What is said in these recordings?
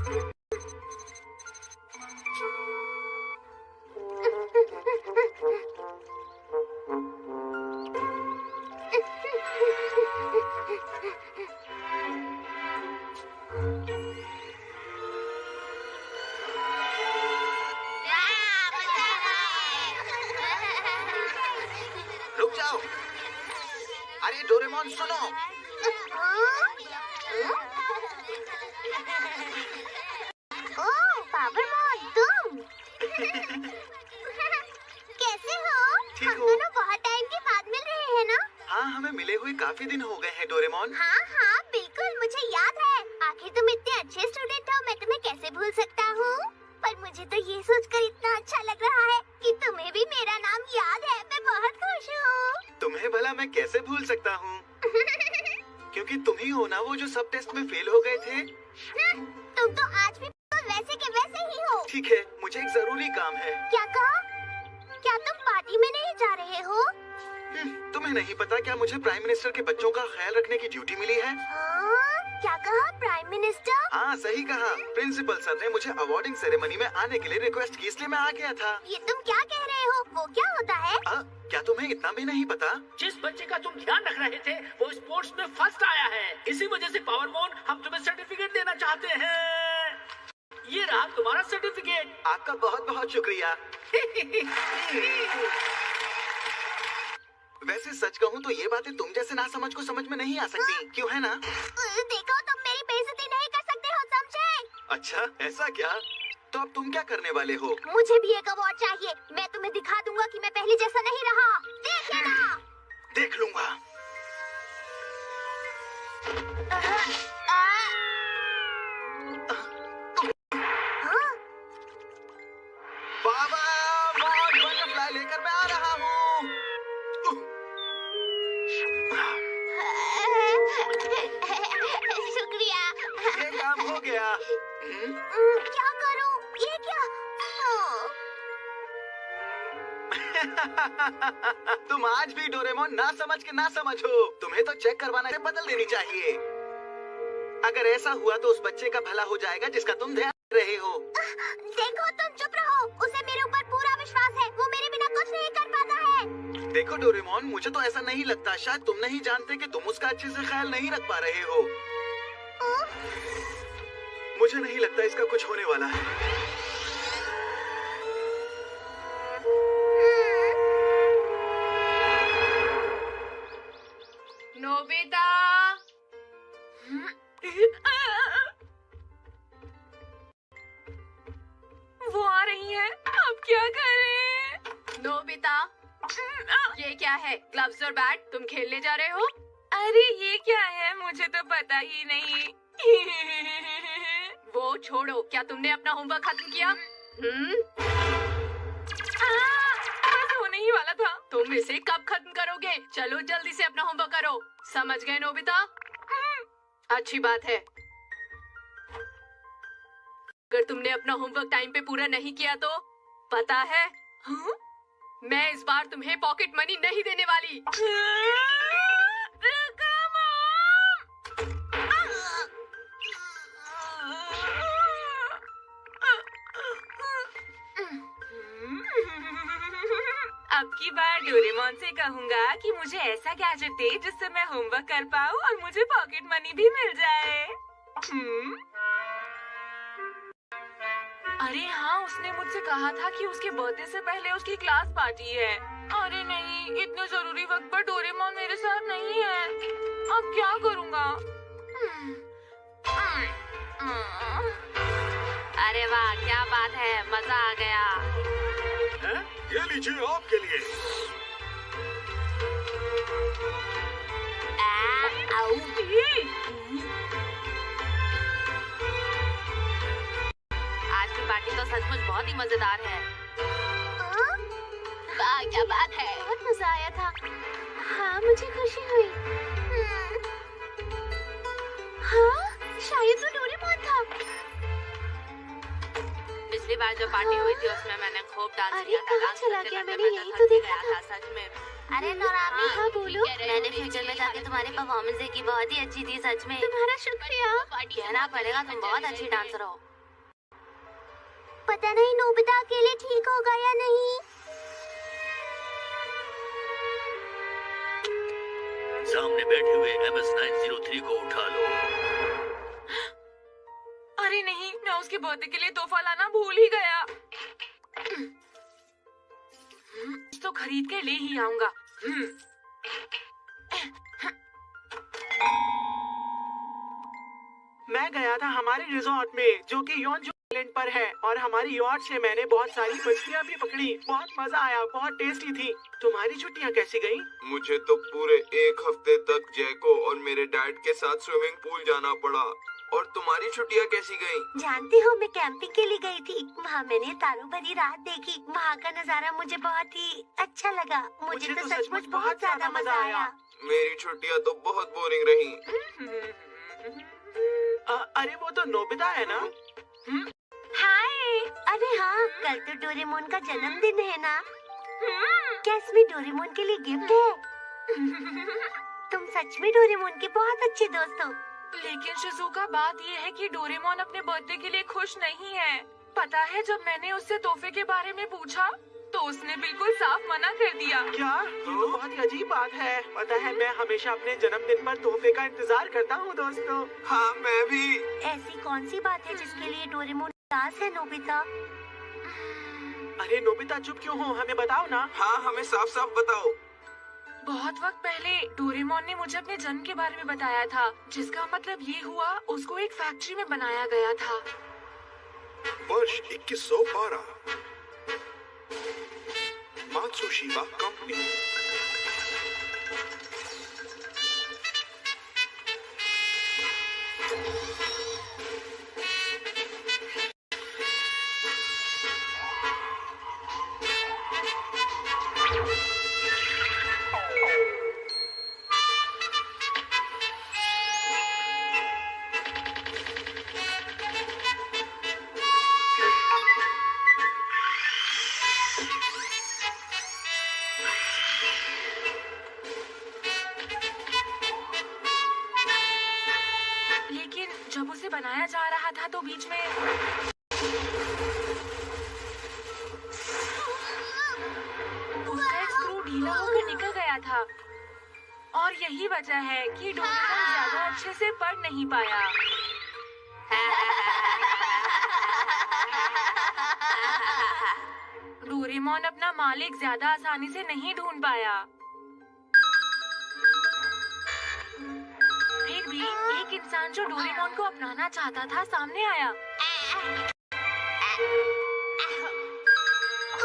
रुक जाओ। अरे डोरेमोन सुनो। ओह पावरमोन तुम। कैसे हो? ठीक हम हो। दोनों बहुत टाइम के बाद मिल रहे हैं ना? हाँ, हमें मिले हुए काफी दिन हो गए हैं डोरेमोन। हाँ हाँ बिल्कुल, मुझे याद है। आखिर तुम इतने अच्छे स्टूडेंट हो, मैं तुम्हें कैसे भूल सकता हूँ। पर मुझे तो ये सोचकर इतना अच्छा लग रहा है कि तुम्हें भी मेरा नाम याद है। मैं बहुत खुश हूँ। तुम्हें भला मैं कैसे भूल सकता हूँ? क्योंकि तुम ही हो ना वो जो सब टेस्ट में फेल हो गए थे। तुम तो आज भी वैसे के वैसे ही हो। ठीक है, मुझे एक जरूरी काम है। क्या कहा? क्या तुम पार्टी में नहीं जा रहे हो? तुम्हें नहीं पता क्या मुझे प्राइम मिनिस्टर के बच्चों का ख्याल रखने की ड्यूटी मिली है? हाँ? क्या कहा प्राइम मिनिस्टर? हाँ सही कहा। प्रिंसिपल सर ने मुझे अवार्डिंग सेरेमनी में आने के लिए रिक्वेस्ट की, इसलिए मैं आ गया था। ये तुम क्या कह रहे हो? वो क्या होता है? क्या तुम्हें इतना भी नहीं पता? जिस बच्चे का तुम ध्यान रख रहे थे वो स्पोर्ट्स में फर्स्ट आया है। इसी वजह से पावरमोन हम तुम्हें सर्टिफिकेट देना चाहते हैं। ये रहा तुम्हारा सर्टिफिकेट। आपका बहुत बहुत शुक्रिया। वैसे सच कहूँ तो ये बातें तुम जैसे ना समझ को समझ में नहीं आ सकती, क्यों है ना? देखो तुम मेरी बेइज्जती नहीं कर सकते हो, समझे? अच्छा ऐसा क्या? तो अब तुम क्या करने वाले हो? मुझे भी एक अवार्ड चाहिए। मैं तुम्हें दिखा दूंगा कि मैं पहले जैसा नहीं रहा। देख लेना। देख लूंगा। बाबा बटरफ्लाई लेकर मैं आ रहा हूँ। शुक्रिया। ये काम हो गया। क्या करूं? ये क्या? तुम आज भी डोरेमोन ना समझ के ना समझो। तुम्हें तो चेक करवाना है, बदल देनी चाहिए। अगर ऐसा हुआ तो उस बच्चे का भला हो जाएगा जिसका तुम ध्यान रहे हो। देखो तुम चुप रहो। उसे मेरे ऊपर पूरा विश्वास है। वो मेरे बिना कुछ नहीं कर पाता है। देखो डोरेमोन, मुझे तो ऐसा नहीं लगता। शायद तुम नहीं जानते कि तुम उसका अच्छे से ख्याल नहीं रख पा रहे हो। मुझे नहीं लगता इसका कुछ होने वाला है। नोबिता। वो आ रही है, अब क्या करें? नोबिता, ये क्या है? ग्लव्स और बैट, तुम खेलने जा रहे हो? अरे ये क्या है, मुझे तो पता ही नहीं। वो छोड़ो, क्या तुमने अपना होमवर्क खत्म किया? बस होने ही वाला था। तुम इसे कब खत्म करोगे? चलो जल्दी से अपना होमवर्क करो। समझ गए नोबिता? अच्छी बात है। अगर तुमने अपना होमवर्क टाइम पे पूरा नहीं किया तो पता है मैं इस बार तुम्हें पॉकेट मनी नहीं देने वाली। अब की बार डोरेमोन से कहूँगा कि मुझे ऐसा गैजेट दे जिससे मैं होमवर्क कर पाऊँ और मुझे पॉकेट मनी भी मिल जाए। अरे हाँ, उसने मुझसे कहा था कि उसके बर्थडे से पहले उसकी क्लास पार्टी है। अरे नहीं, इतने जरूरी वक्त पर डोरेमोन मेरे साथ नहीं है। अब क्या करूँगा? अरे वाह, क्या बात है, मजा आ गया। है? ये लीजिए आपके लिए। आज की पार्टी तो सचमुच बहुत ही मजेदार है। वाह क्या बात है, बहुत मजा आया था। हाँ मुझे खुशी हुई। हाँ शायद वो डोरेमोन था। पिछली बार जो पार्टी हुई थी उसमें मैंने खूब डांस किया था। कहाँ चला गया? मैंने यही तो देखा था। सच में। अरे नोरामी, हाँ बोलो। मैंने फ्यूचर में जाके तुम्हारी परफॉर्मेंस देखी, बहुत ही अच्छी थी सच में। तुम्हारा शुक्रिया। कहना पड़ेगा, तुम बहुत अच्छी डांसर हो। पता नहीं नोबिता अकेले ठीक होगा या नहीं। सामने बैठे हुए MS-903 को उठा लो। अरे नहीं, मैं उसके बर्थडे के लिए तोहफा लाना भूल ही गया। तो खरीद के ले ही आऊंगा। मैं गया था हमारे रिजॉर्ट में जो कि योंजू आइलैंड पर है और हमारी यॉट से मैंने बहुत सारी मछलियाँ भी पकड़ी। बहुत मजा आया, बहुत टेस्टी थी। तुम्हारी छुट्टियाँ कैसी गई? मुझे तो पूरे 1 हफ्ते तक जैको और मेरे डैड के साथ स्विमिंग पूल जाना पड़ा। और तुम्हारी छुट्टियाँ कैसी गई? जानती हो मैं कैंपिंग के लिए गई थी। वहाँ मैंने तारों भरी रात देखी। वहाँ का नजारा मुझे बहुत ही अच्छा लगा। मुझे तो सचमुच बहुत ज्यादा मजा आया। मेरी छुट्टियाँ तो बहुत बोरिंग रही। अरे वो तो नोबिता है ना? हाय। अरे हाँ, कल तो डोरेमोन का जन्मदिन है ना? क्या इसमें डोरेमोन के लिए गिफ्ट है? तुम सच में डोरेमोन के बहुत अच्छे दोस्त हो। लेकिन शिजुका, बात ये है कि डोरेमोन अपने बर्थडे के लिए खुश नहीं है। पता है, जब मैंने उससे तोहफे के बारे में पूछा तो उसने बिल्कुल साफ मना कर दिया। क्या? ये तो बहुत ही अजीब बात है। पता है, मैं हमेशा अपने जन्मदिन पर तोहफे का इंतजार करता हूँ दोस्तों। हाँ, मैं भी। ऐसी कौन सी बात है जिसके लिए डोरेमोन उदास है नोबिता? अरे नोबिता, चुप क्यों हो? हमें बताओ ना। हाँ, हमें साफ साफ बताओ। बहुत वक्त पहले डोरेमोन ने मुझे अपने जन्म के बारे में बताया था, जिसका मतलब ये हुआ उसको एक फैक्ट्री में बनाया गया था। वर्ष 2112 मात्सुशिबा कंपनी। लेकिन जब उसे बनाया जा रहा था तो बीच में उसका एक स्क्रू ढीला होकर निकल गया था और यही वजह है कि डोरेमोन ज्यादा अच्छे से पढ़ नहीं पाया। डोरेमोन अपना मालिक ज्यादा आसानी से नहीं ढूंढ पाया। फिर भी एक इंसान जो डोरेमोन को अपनाना चाहता था सामने आया।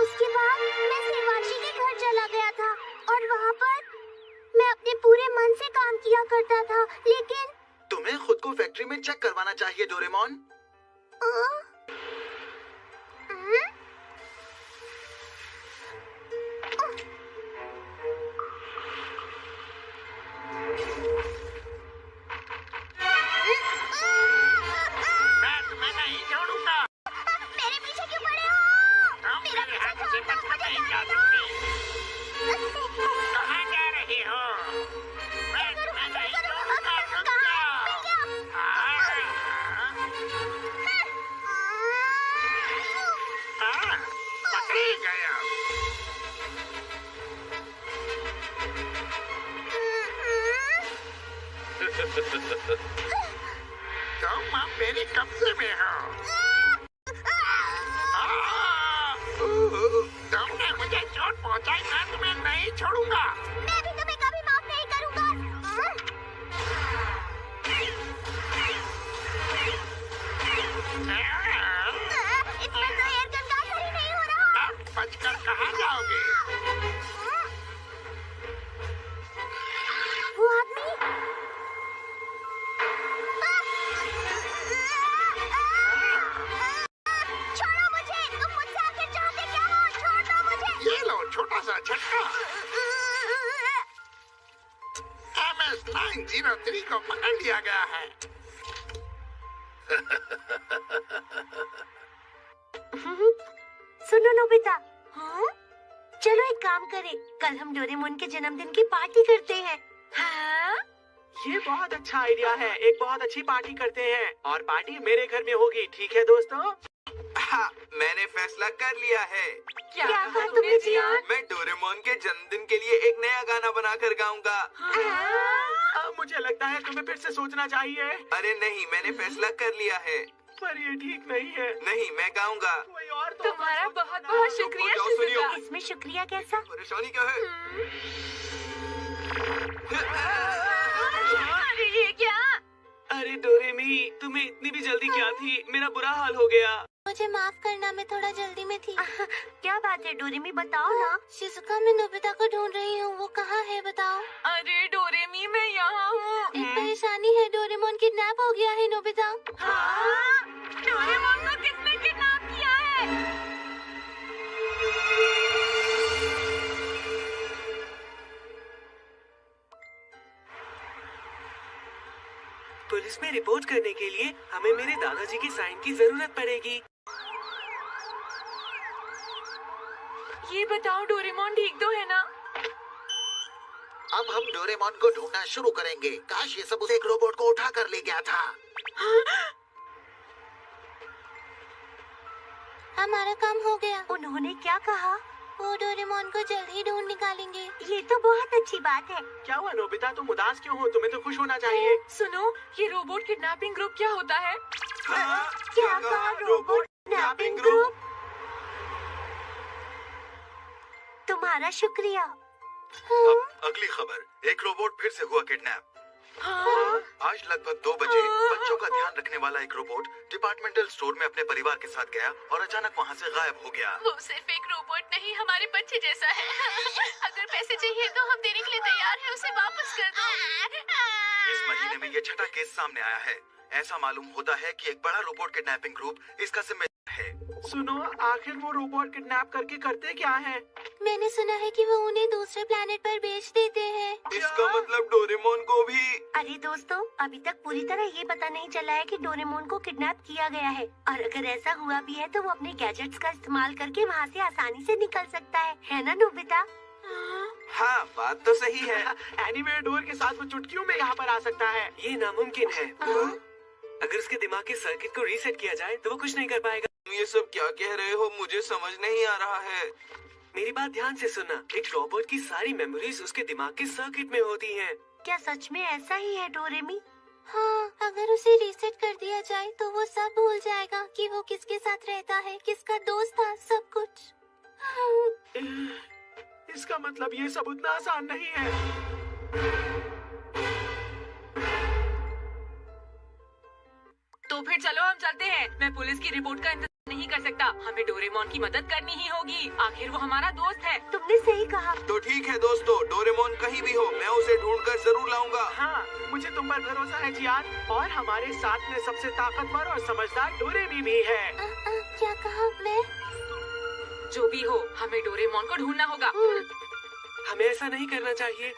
उसके बाद मैं सेवाशी के घर चला गया था और वहाँ पर मैं अपने पूरे मन से काम किया करता था। लेकिन तुम्हें खुद को फैक्ट्री में चेक करवाना चाहिए डोरेमोन। मेरे पीछे क्यों पड़े हो? मेरा पीछा छोड़ दो, मुझे जाने दो। कहाँ जा रही हो? मैं तुम्हें नहीं छोड़ूंगा, रुक जाओ। पकड़ी गया। तुम अब मेरे कब्जे में हो। तुमने मुझे चोट पहुंचाई, मैं तुम्हें नहीं छोड़ूंगा। मैं भी तुम्हें कभी माफ नहीं करूंगा। इस पर तो एयर गन का असर ही नहीं हो रहा। अब बचकर कहाँ जाओगे? वो आदमी छोड़ो मुझे। तुम मुझसे आखिर चाहते क्या हो? छोड़ दो मुझे। ये लो छोटा सा झटका। MS-903 को पकड़ लिया गया है। सुनो नोबिता। हाँ? चलो एक काम करें, कल हम डोरेमोन के जन्मदिन की पार्टी करते हैं। हाँ? ये बहुत अच्छा आइडिया है। एक बहुत अच्छी पार्टी करते हैं और पार्टी मेरे घर में होगी। ठीक है दोस्तों? हाँ, मैंने फैसला कर लिया है। क्या कहा तुमने जियान? मैं डोरेमोन के जन्मदिन के लिए एक नया गाना बनाकर गाऊंगा। अब मुझे लगता है तुम्हें फिर से सोचना चाहिए। अरे नहीं, मैंने फैसला कर लिया है। पर ये ठीक नहीं है। नहीं, मैं गाऊंगा। कोई और तो तुम्हारा बहुत बहुत शुक्रिया जाओ, सुनियो। शिजुका। इसमें शुक्रिया कैसा? परेशानी क्या है? अरे ये क्या? अरे डोरेमी, तुम्हें इतनी भी जल्दी क्या थी? मेरा बुरा हाल हो गया। मुझे माफ करना, मैं थोड़ा जल्दी में थी। क्या बात है डोरेमी, बताओ ना। शिजुका, मैं नोबिता को ढूंढ रही हूँ। वो कहाँ है बताओ। अरे डोरेमी, मैं यहाँ हूँ। एक परेशानी है, डोरेमोन किडनैप हो गया है नोबिता। डोरेमोन को किसने किडनैप किया है? पुलिस में रिपोर्ट करने के लिए हमें मेरे दादाजी की साइन की जरूरत पड़ेगी। ये बताओ डोरेमोन ठीक तो है ना? अब हम डोरेमोन को ढूंढना शुरू करेंगे। काश ये सब उसे एक रोबोट को उठा कर ले गया था। हमारा काम हो गया। उन्होंने क्या कहा? वो डोरेमोन को जल्द ही ढूंढ निकालेंगे। ये तो बहुत अच्छी बात है। क्या हुआ नोबिता, तुम उदास क्यों हो? तुम्हें तो खुश होना चाहिए। सुनो, ये रोबोट किडनैपिंग ग्रुप क्या होता है? क्या कहा? Robot kidnapping group? तुम्हारा शुक्रिया। अगली खबर, एक रोबोट फिर से हुआ किडनैप। हाँ? आज लगभग 2 बजे बच्चों का ध्यान रखने वाला एक रोबोट डिपार्टमेंटल स्टोर में अपने परिवार के साथ गया और अचानक वहाँ से गायब हो गया। वो सिर्फ एक रोबोट नहीं, हमारे बच्चे जैसा है। अगर पैसे चाहिए तो हम देने के लिए तैयार हैं, उसे वापस कर दो। इस महीने में ये 6ठा केस सामने आया है। ऐसा मालूम होता है कि एक बड़ा रोबोट किडनैपिंग ग्रुप इसका जिम्मेदार है। सुनो, आखिर वो रोबोट किडनैप करके करते क्या है? मैंने सुना है कि वो उन्हें दूसरे प्लेनेट पर बेच देते हैं। इसका मतलब डोरेमोन को भी। अरे दोस्तों, अभी तक पूरी तरह ये पता नहीं चला है कि डोरेमोन को किडनैप किया गया है। और अगर ऐसा हुआ भी है तो वो अपने गैजेट्स का इस्तेमाल करके वहाँ से आसानी से निकल सकता है ना नोबिता? हाँ, बात तो सही है। एनीवेयर डोर के साथ वो चुटकियों में यहाँ पर आ सकता है। ये नामुमकिन है। अगर उसके दिमाग के सर्किट को रीसेट किया जाए तो वो कुछ नहीं कर पाएगा। तुम ये सब क्या कह रहे हो? मुझे समझ नहीं आ रहा है। मेरी बात ध्यान से सुनना। एक रोबोट की सारी मेमोरीज उसके दिमाग के सर्किट में होती हैं। क्या सच में ऐसा ही है डोरेमी? हाँ, अगर उसे रीसेट कर दिया जाए तो वो सब भूल जाएगा कि वो किसके साथ रहता है, किसका दोस्त था, सब कुछ। इसका मतलब ये सब उतना आसान नहीं है। तो फिर चलो हम चलते हैं। मैं पुलिस की रिपोर्ट का इंतजार नहीं कर सकता। हमें डोरेमोन की मदद करनी ही होगी। आखिर वो हमारा दोस्त है। तुमने सही कहा। तो ठीक है दोस्तों, डोरेमोन कहीं भी हो, मैं उसे ढूंढकर जरूर लाऊंगा। हाँ, मुझे तुम पर भरोसा है जियान। और हमारे साथ में सबसे ताकतवर और समझदार डोरेमी भी है। क्या कहा? मैं? जो भी हो, हमें डोरेमोन को ढूंढना होगा। हमें ऐसा नहीं करना चाहिए।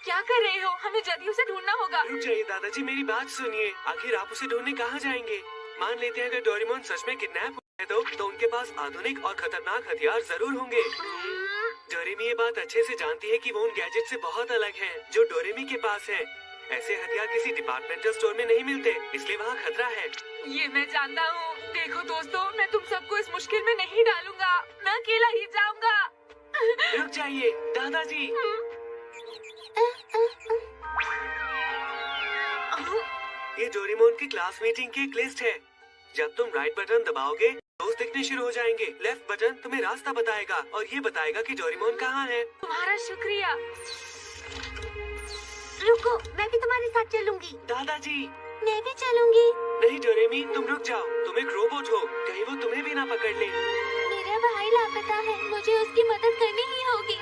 क्या कर रहे हो? हमें जल्दी उसे ढूंढना होगा। रुक जाइए दादाजी, मेरी बात सुनिए। आखिर आप उसे ढूंढने कहाँ जाएंगे? मान लेते हैं अगर डोरेमोन सच में किडनैप हुआ है तो उनके पास आधुनिक और खतरनाक हथियार जरूर होंगे। डोरेमी ये बात अच्छे से जानती है कि वो उन गैजेट से बहुत अलग हैं, जो डोरेमी के पास हैं। ऐसे हथियार किसी डिपार्टमेंटल स्टोर में नहीं मिलते, इसलिए वहाँ खतरा है। ये मैं जानता हूँ। देखो दोस्तों, मैं तुम सबको इस मुश्किल में नहीं डालूंगा। मैं अकेला ही जाऊंगा। रुक जाइए दादाजी। ये डोरेमोन की क्लास मीटिंग की एक लिस्ट है। जब तुम राइट बटन दबाओगे दोस्त दिखने शुरू हो जाएंगे। लेफ्ट बटन तुम्हें रास्ता बताएगा और ये बताएगा कि डोरेमोन कहाँ है। तुम्हारा शुक्रिया। रुको, मैं भी तुम्हारे साथ चलूंगी। दादाजी। मैं भी चलूंगी। नहीं डोरेमी, तुम रुक जाओ। तुम एक रोबोट हो, कहीं वो तुम्हें भी ना पकड़ ले। मेरा भाई लापता है, मुझे उसकी मदद करनी ही होगी।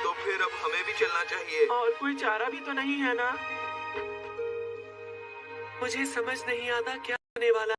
तो फिर अब हमें भी चलना चाहिए। और कोई चारा भी तो नहीं है ना? मुझे समझ नहीं आता क्या होने वाला